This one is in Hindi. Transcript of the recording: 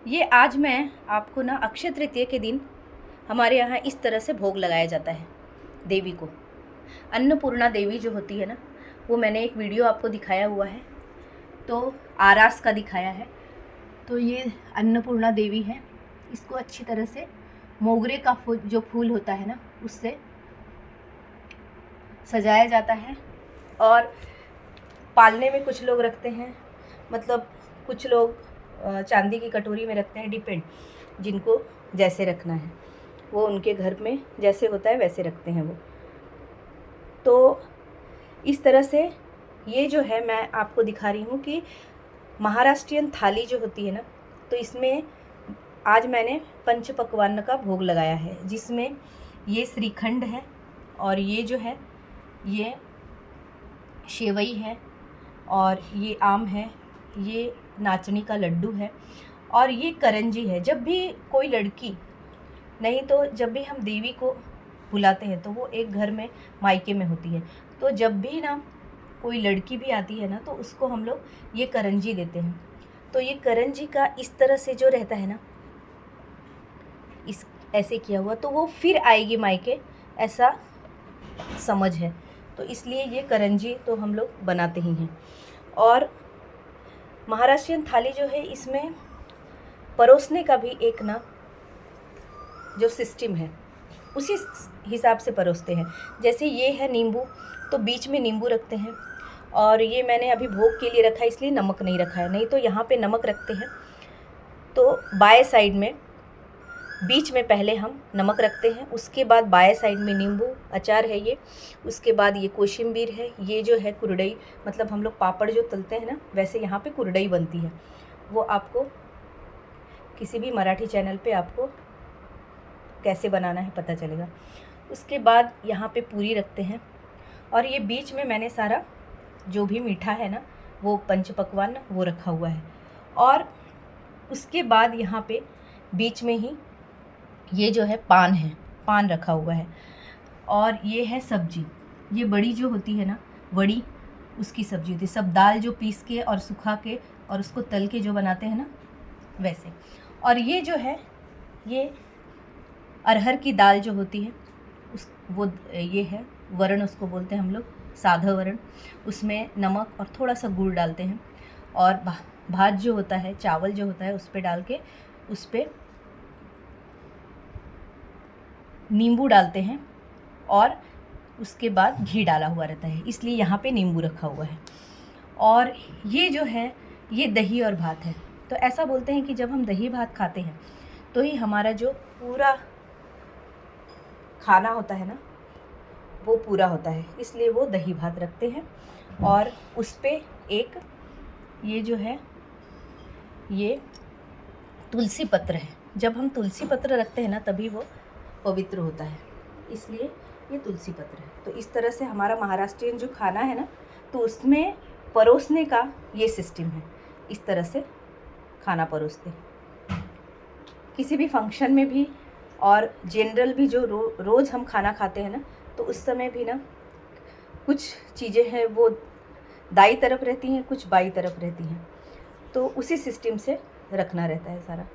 ये आज मैं आपको ना अक्षय तृतीया के दिन हमारे यहाँ इस तरह से भोग लगाया जाता है देवी को। अन्नपूर्णा देवी जो होती है ना, वो मैंने एक वीडियो आपको दिखाया हुआ है, तो आरास का दिखाया है। तो ये अन्नपूर्णा देवी है। इसको अच्छी तरह से मोगरे का फूल, जो फूल होता है ना, उससे सजाया जाता है। और पालने में कुछ लोग रखते हैं, मतलब कुछ लोग चांदी की कटोरी में रखते हैं, डिपेंड जिनको जैसे रखना है, वो उनके घर में जैसे होता है वैसे रखते हैं वो। तो इस तरह से ये जो है मैं आपको दिखा रही हूँ कि महाराष्ट्रियन थाली जो होती है ना, तो इसमें आज मैंने पंच पकवान का भोग लगाया है, जिसमें ये श्रीखंड है और ये जो है ये शेवई है और ये आम है, ये नाचनी का लड्डू है और ये करंजी है। जब भी कोई लड़की, नहीं तो जब भी हम देवी को बुलाते हैं तो वो एक घर में मायके में होती है, तो जब भी ना कोई लड़की भी आती है ना, तो उसको हम लोग ये करंजी देते हैं। तो ये करंजी का इस तरह से जो रहता है ना, इस ऐसे किया हुआ, तो वो फिर आएगी मायके, ऐसा समझ है। तो इसलिए ये करंजी तो हम लोग बनाते ही हैं। और महाराष्ट्रियन थाली जो है, इसमें परोसने का भी एक ना जो सिस्टम है, उसी हिसाब से परोसते हैं। जैसे ये है नींबू, तो बीच में नींबू रखते हैं। और ये मैंने अभी भोग के लिए रखा है, इसलिए नमक नहीं रखा है, नहीं तो यहाँ पे नमक रखते हैं। तो बाएं साइड में, बीच में पहले हम नमक रखते हैं, उसके बाद बाएं साइड में नींबू अचार है ये, उसके बाद ये कोशिम्बीर है, ये जो है कुरडई, मतलब हम लोग पापड़ जो तलते हैं ना, वैसे यहाँ पे कुरडई बनती है। वो आपको किसी भी मराठी चैनल पे आपको कैसे बनाना है पता चलेगा। उसके बाद यहाँ पे पूरी रखते हैं और ये बीच में मैंने सारा जो भी मीठा है ना, वो पंच पकवान वो रखा हुआ है। और उसके बाद यहाँ पे बीच में ही ये जो है पान रखा हुआ है। और ये है सब्जी, ये बड़ी जो होती है ना, वड़ी, उसकी सब्जी होती है। सब दाल जो पीस के और सुखा के और उसको तल के जो बनाते हैं ना, वैसे। और ये जो है, ये अरहर की दाल जो होती है, वो ये है वरण, उसको बोलते हैं हम लोग साधा वरण। उसमें नमक और थोड़ा सा गुड़ डालते हैं। और भात जो होता है, चावल जो होता है, उस पर डाल के उस पर नींबू डालते हैं और उसके बाद घी डाला हुआ रहता है, इसलिए यहाँ पे नींबू रखा हुआ है। और ये जो है, ये दही और भात है। तो ऐसा बोलते हैं कि जब हम दही भात खाते हैं तो ही हमारा जो पूरा खाना होता है ना, वो पूरा होता है, इसलिए वो दही भात रखते हैं। और उस पर एक ये जो है, ये तुलसी पत्र है। जब हम तुलसी पत्र रखते हैं ना, तभी वो पवित्र होता है, इसलिए ये तुलसी पत्र है। तो इस तरह से हमारा महाराष्ट्रियन जो खाना है ना, तो उसमें परोसने का ये सिस्टम है। इस तरह से खाना परोसते हैं किसी भी फंक्शन में भी, और जनरल भी जो रोज़ हम खाना खाते हैं ना, तो उस समय भी ना कुछ चीज़ें हैं वो दाईं तरफ रहती हैं, कुछ बाईं तरफ रहती हैं, तो उसी सिस्टम से रखना रहता है सारा।